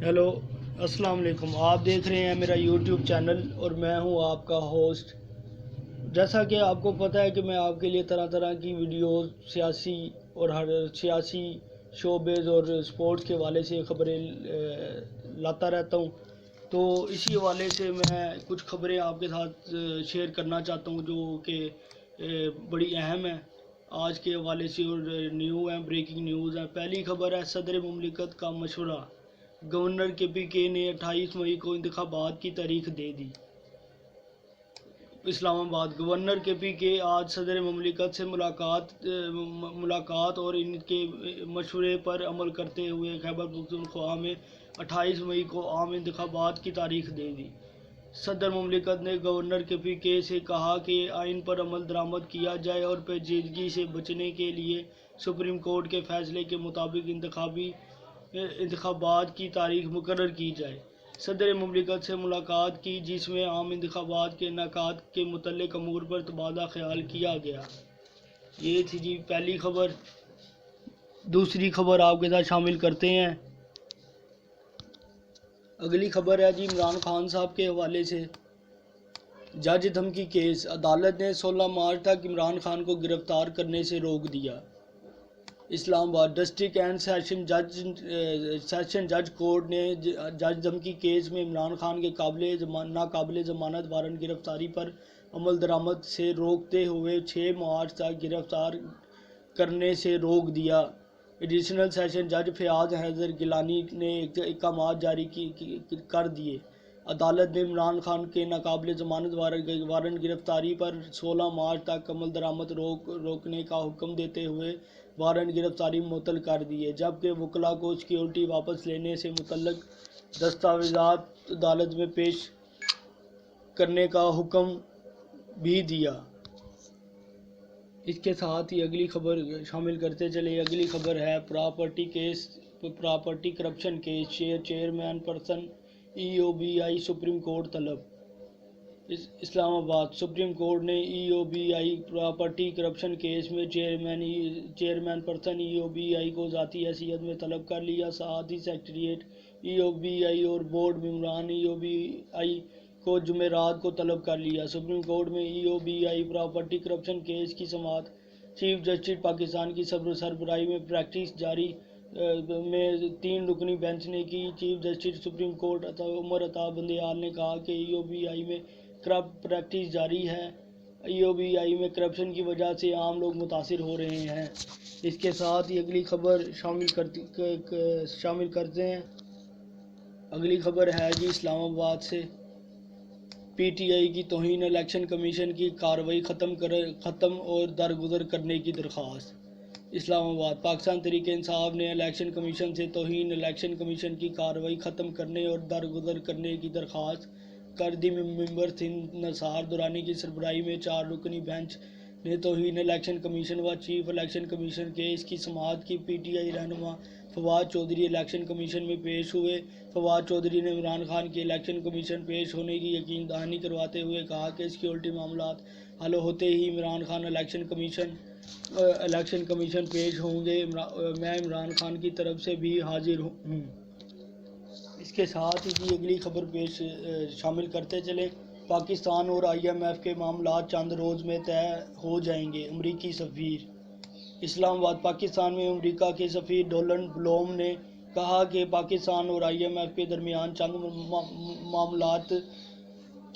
Hello, السلام علیکم۔ آپ دیکھ رہے ہیں میرا یوٹیوب چینل اور میں ہوں آپ کا ہوسٹ۔ جیسا کہ آپ کو پتہ ہے کہ میں آپ کے لیے طرح طرح کی ویڈیوز سیاسی اور ہر سیاسی شوبز اور سپورٹس کے حوالے سے خبریں لاتا رہتا ہوں، تو اسی حوالے سے میں کچھ خبریں آپ کے ساتھ شیئر کرنا چاہتا ہوں جو کہ بڑی اہم ہیں آج کے حوالے سے اور نیو ہیں، بریکنگ نیوز ہیں۔ پہلی خبر ہے، صدر مملکت کا مشورہ، گورنر کے پی کے نے 28 مئی کو انتخابات کی تاریخ دے دی۔ اسلام آباد، گورنر کے پی کے آج صدر مملکت سے ملاقات اور ان کے مشورے پر عمل کرتے ہوئے خیبر پختونخوا میں 28 مئی کو عام انتخابات کی تاریخ دے دی۔ صدر مملکت نے گورنر کے پی کے سے کہا کہ آئین پر عمل درآمد کیا جائے اور پیچیدگی سے بچنے کے لیے سپریم کورٹ کے فیصلے کے مطابق انتخابات کی تاریخ مقرر کی جائے۔ صدر مملکت سے ملاقات کی، جس میں عام انتخابات کے انعقاد کے متعلق امور پر تبادلہ خیال کیا گیا۔ یہ تھی جی پہلی خبر۔ دوسری خبر آپ کے ساتھ شامل کرتے ہیں۔ اگلی خبر ہے جی عمران خان صاحب کے حوالے سے۔ جج دھمکی کیس، عدالت نے 16 مارچ تک عمران خان کو گرفتار کرنے سے روک دیا۔ اسلام آباد، ڈسٹرکٹ اینڈ سیشن جج کورٹ نے جج دھمکی کیس میں عمران خان کے ناقابل ضمانت وارنٹ گرفتاری پر عمل درآمد سے روکتے ہوئے 6 مارچ تک گرفتار کرنے سے روک دیا۔ ایڈیشنل سیشن جج فیاض حیدر گیلانی نے احکامات جاری کر دیے۔ عدالت نے عمران خان کے ناقابل ضمانت وارنٹ گرفتاری پر 16 مارچ تک عمل درآمد روکنے کا حکم دیتے ہوئے وارنٹ گرفتاری معطل کر دیے، جبکہ وکلاء کو سیکیورٹی واپس لینے سے متعلق دستاویزات عدالت میں پیش کرنے کا حکم بھی دیا۔ اس کے ساتھ ہی اگلی خبر شامل کرتے چلے۔ اگلی خبر ہے property corruption case, chairman person E O B I supreme court طلب۔ اسلام آباد، سپریم کورٹ نے E O B I property corruption case میں chairman person E O B I کو ذاتی حیثیت میں طلب کر لیا۔ ساتھ ہی سیکریٹریٹ ای او بی آئی اور بورڈ ممبران ای او بی آئی کو جمعرات کو طلب کر لیا۔ سپریم کورٹ میں ای O B I property corruption case کی سماعت چیف جسٹس پاکستان کی سربراہی میں پریکٹس جاری میں 3 رکنی بینچ نے کی۔ Chief justice supreme court Umar Ata Bandial نے کہا کہ ای او بی آئی میں کرپٹ پریکٹس جاری ہے۔ ای او بی آئی میں کرپشن کی وجہ سے عام لوگ متاثر ہو رہے ہیں۔ اس کے ساتھ ہی اگلی خبر شامل کرتے ہیں۔ اگلی خبر ہے جی اسلام آباد سے، پی ٹی آئی کی توہین الیکشن کمیشن کی کارروائی ختم اور درگزر کرنے کی درخواست۔ اسلام آباد، پاکستان تحریک انصاف نے الیکشن کمیشن سے توہین الیکشن کمیشن کی کارروائی ختم کرنے اور درگزر کرنے کی درخواست کر دی۔ ممبر سندھ نثار درانی کی سربراہی میں 4 رکنی بینچ نے توہین الیکشن کمیشن و چیف الیکشن کمیشن کیس کی سماعت کی۔ پی ٹی آئی رہنما فواد چودھری الیکشن کمیشن میں پیش ہوئے۔ فواد چودھری نے عمران خان کے الیکشن کمیشن پیش ہونے کی یقین دہانی کرواتے ہوئے کہا کہ سیکیورٹی معاملات حل ہوتے ہی عمران خان الیکشن کمیشن پیش ہوں گے۔ میں عمران خان کی طرف سے بھی حاضر ہوں۔ اس کے ساتھ ہی اگلی خبر شامل کرتے چلیں۔ پاکستان اور آئی ایم ایف کے معاملات چند روز میں طے ہو جائیں گے، امریکی سفیر۔ اسلام آباد، پاکستان میں امریکہ کے سفیر ڈونلڈ بلوم نے کہا کہ پاکستان اور آئی ایم ایف کے درمیان چند معاملات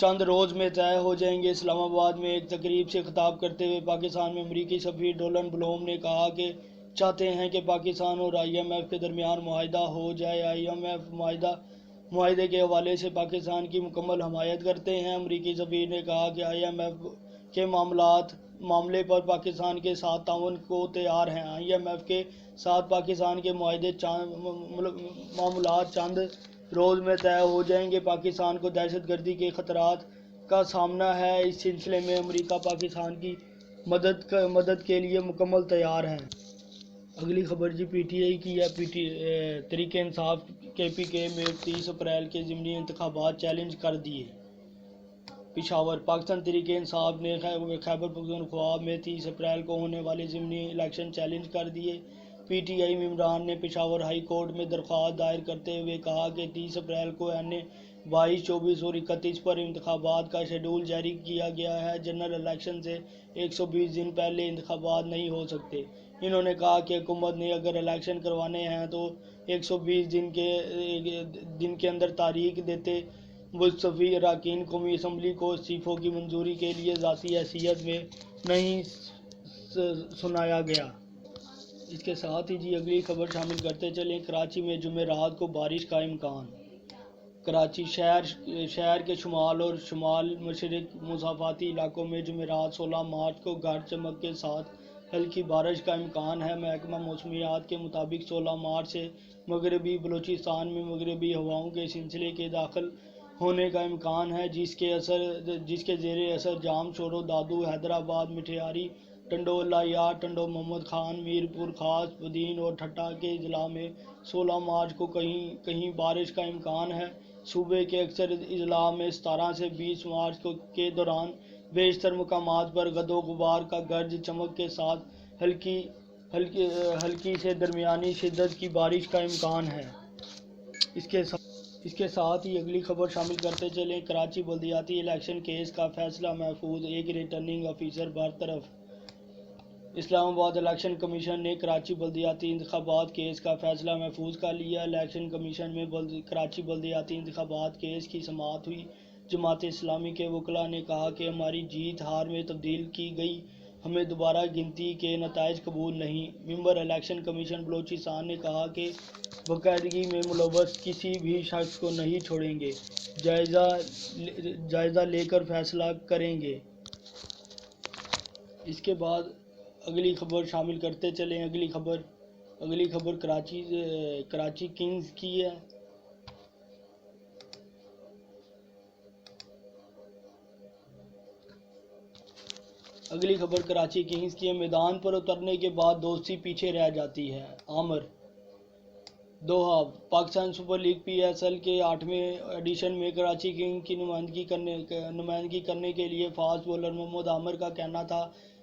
چند روز میں طے ہو جائیں گے۔ اسلام آباد میں ایک تقریب سے خطاب کرتے ہوئے پاکستان میں امریکی سفیر ڈونلڈ بلوم نے کہا کہ چاہتے ہیں کہ پاکستان اور آئی ایم ایف کے درمیان معاہدہ ہو جائے۔ آئی ایم ایف معاہدے کے حوالے سے پاکستان کی مکمل حمایت کرتے ہیں۔ امریکی سفیر نے کہا کہ آئی ایم ایف کے معاملے پر پاکستان کے ساتھ تعاون کو تیار ہیں۔ آئی ایم ایف کے ساتھ پاکستان کے معاملات چند روز میں طے ہو جائیں گے۔ پاکستان کو دہشت گردی کے خطرات کا سامنا ہے، اس سلسلے میں امریکہ پاکستان کی مدد کے لیے مکمل تیار ہے۔ اگلی خبر جی پی ٹی آئی کی ہے۔ تحریک انصاف کے پی کے میں 30 اپریل کے ضمنی انتخابات چیلنج کر دیے۔ پشاور، پاکستان تحریک انصاف نے خیبر پختونخوا میں 30 اپریل کو ہونے والے ضمنی الیکشن چیلنج کر دیے۔ پی ٹی آئی ممبران نے پشاور ہائی کورٹ میں درخواست دائر کرتے ہوئے کہا کہ 30 اپریل کو این 22, 24 اور 31 پر انتخابات کا شیڈول جاری کیا گیا ہے۔ جنرل الیکشن سے 120 دن پہلے انتخابات نہیں ہو سکتے۔ انہوں نے کہا کہ حکومت نے اگر الیکشن کروانے ہیں تو 120 دن کے اندر تاریخ دیتے۔ مستعفی اراکین قومی اسمبلی کو استعفوں کی منظوری کے لیے ذاتی حیثیت میں نہیں سنایا گیا۔ اس کے ساتھ ہی اگلی خبر شامل کرتے چلیں۔ کراچی میں جمعرات کو بارش کا امکان۔ کراچی شہر کے شمال اور شمال مشرق مسافاتی علاقوں میں جمعرات 16 مارچ کو گرج چمک کے ساتھ ہلکی بارش کا امکان ہے۔ محکمہ موسمیات کے مطابق 16 مارچ سے مغربی بلوچستان میں مغربی ہواؤں کے سلسلے کے داخل ہونے کا امکان ہے، جس کے زیر اثر جام، شورو دادو، حیدرآباد، مٹھیاری، ٹنڈو اللہ، ٹنڈو محمد خان، میرپور خاص، بدین اور ٹھٹھہ کے اضلاع میں 16 مارچ کو کہیں کہیں بارش کا امکان ہے۔ صوبے کے اکثر اضلاع میں 17 سے 20 مارچ کے دوران بیشتر مقامات پر گرد و غبار کا گرج چمک کے ساتھ ہلکی سے درمیانی شدت کی بارش کا امکان ہے۔ اس کے ساتھ ہی اگلی خبر شامل کرتے چلیں۔ کراچی بلدیاتی الیکشن کیس کا فیصلہ محفوظ، ایک ریٹرننگ افیسر برطرف۔ اسلام آباد الیکشن کمیشن نے کراچی بلدیاتی انتخابات کیس کا فیصلہ محفوظ کر لیا۔ الیکشن کمیشن میں کراچی بلدیاتی انتخابات کیس کی سماعت ہوئی۔ جماعت اسلامی کے وکلاء نے کہا کہ ہماری جیت ہار میں تبدیل کی گئی، ہمیں دوبارہ گنتی کے نتائج قبول نہیں۔ ممبر الیکشن کمیشن بلوچستان نے کہا کہ باقاعدگی میں ملوث کسی بھی شخص کو نہیں چھوڑیں گے، جائزہ لے کر فیصلہ کریں گے۔ اس کے بعد اگلی خبر شامل کرتے چلیں۔ اگلی خبر کراچی کنگز کی ہے۔ اگلی خبر کراچی کنگز کی ہے۔ میدان پر اترنے کے بعد دوستی پیچھے رہ جاتی ہے، Aamir. Doha, Pakistan super league P S L کے 8ویں ایڈیشن میں کراچی کنگز کی نمائندگی کرنے کے لیے فاسٹ بولر محمد عامر کا کہنا تھا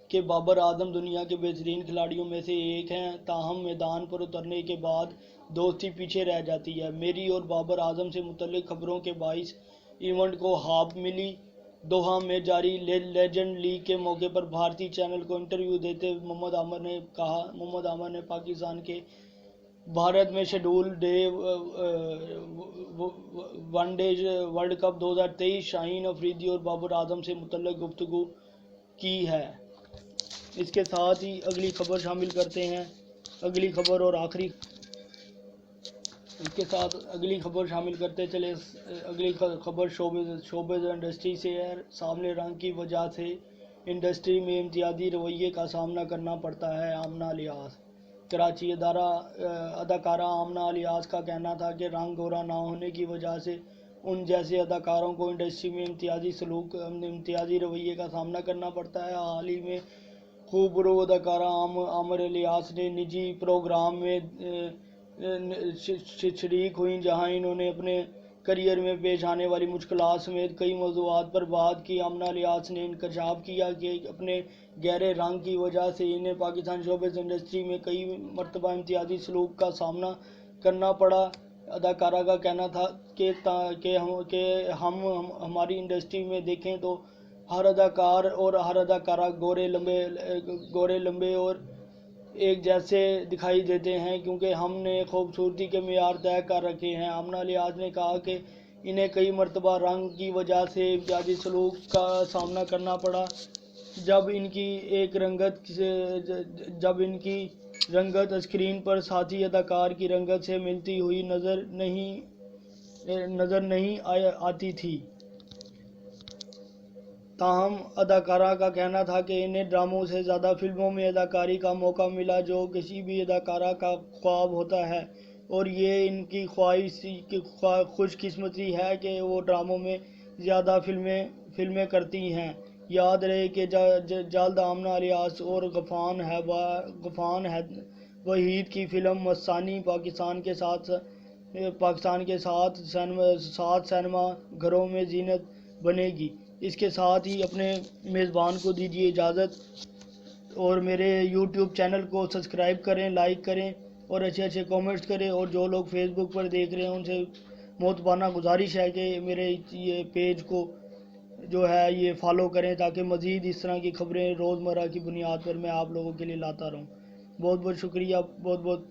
کہ بابر اعظم دنیا کے بہترین کھلاڑیوں میں سے ایک ہیں، تاہم میدان پر اترنے کے بعد دوستی پیچھے رہ جاتی ہے۔ میری اور بابر اعظم سے متعلق خبروں کے باعث ایونٹ کو ہاپ ملی۔ دوحہ میں جاری لیجنڈ لیگ کے موقع پر بھارتی چینل کو انٹرویو دیتے ہوئے محمد عامر نے پاکستان کے بھارت میں schedule day one day world cup 2023 شاہین افریدی اور بابر اعظم سے متعلق گفتگو کی ہے۔ اس کے ساتھ ہی اگلی خبر شامل کرتے ہیں۔ اگلی خبر اور آخری اس کے ساتھ اگلی خبر شامل کرتے چلے۔ اگلی خبر شوبز انڈسٹری سے ہے۔ سانولے رنگ کی وجہ سے انڈسٹری میں امتیازی رویے کا سامنا کرنا پڑتا ہے، آمنہ الیاس۔ کراچی اداکارہ آمنہ الیاس کا کہنا تھا کہ رنگ گورا نہ ہونے کی وجہ سے ان جیسے اداکاروں کو انڈسٹری میں امتیازی رویے کا سامنا کرنا پڑتا ہے۔ حال ہی میں خوبرو اداکارہ عامر الیاس نے نجی پروگرام میں شریک ہوئیں، جہاں انہوں نے اپنے کیریئر میں پیش آنے والی مشکلات سمیت کئی موضوعات پر بات کی۔ آمنہ الیاس نے انکشاف کیا کہ اپنے گہرے رنگ کی وجہ سے انہیں پاکستان شوبز انڈسٹری میں کئی مرتبہ امتیازی سلوک کا سامنا کرنا پڑا۔ اداکارہ کا کہنا تھا کہ ہم ہماری انڈسٹری میں دیکھیں تو ہر اداکار اور ہر اداکارہ گورے لمبے اور ایک جیسے دکھائی دیتے ہیں، کیونکہ ہم نے خوبصورتی کے معیار طے کر رکھے ہیں۔ آمنہ الیاس نے کہا کہ انہیں کئی مرتبہ رنگ کی وجہ سے امتیازی سلوک کا سامنا کرنا پڑا، جب ان کی رنگت اسکرین پر ساتھی اداکار کی رنگت سے ملتی ہوئی نظر نہیں آتی تھی۔ تاہم اداکارہ کا کہنا تھا کہ انہیں ڈراموں سے زیادہ فلموں میں اداکاری کا موقع ملا، جو کسی بھی اداکارہ کا خواب ہوتا ہے، اور یہ ان کی خوش قسمتی ہے کہ وہ ڈراموں میں زیادہ فلمیں کرتی ہیں۔ یاد رہے کہ جلد آمنہ الیاس اور غفان وحید کی فلم مستانی پاکستان کے 7 سینما گھروں میں زینت بنے گی۔ اس کے ساتھ ہی اپنے میزبان کو دیجیے اجازت۔ اور میرے یوٹیوب چینل کو سبسکرائب کریں، لائک کریں اور اچھے اچھے کامنٹس کریں، اور جو لوگ فیس بک پر دیکھ رہے ہیں ان سے محترمانہ گزارش ہے کہ میرے یہ پیج کو جو ہے یہ فالو کریں، تاکہ مزید اس طرح کی خبریں روزمرہ کی بنیاد پر میں آپ لوگوں کے لیے لاتا رہوں۔ بہت بہت شکریہ، بہت بہت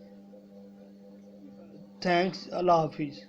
تھینکس، اللہ حافظ۔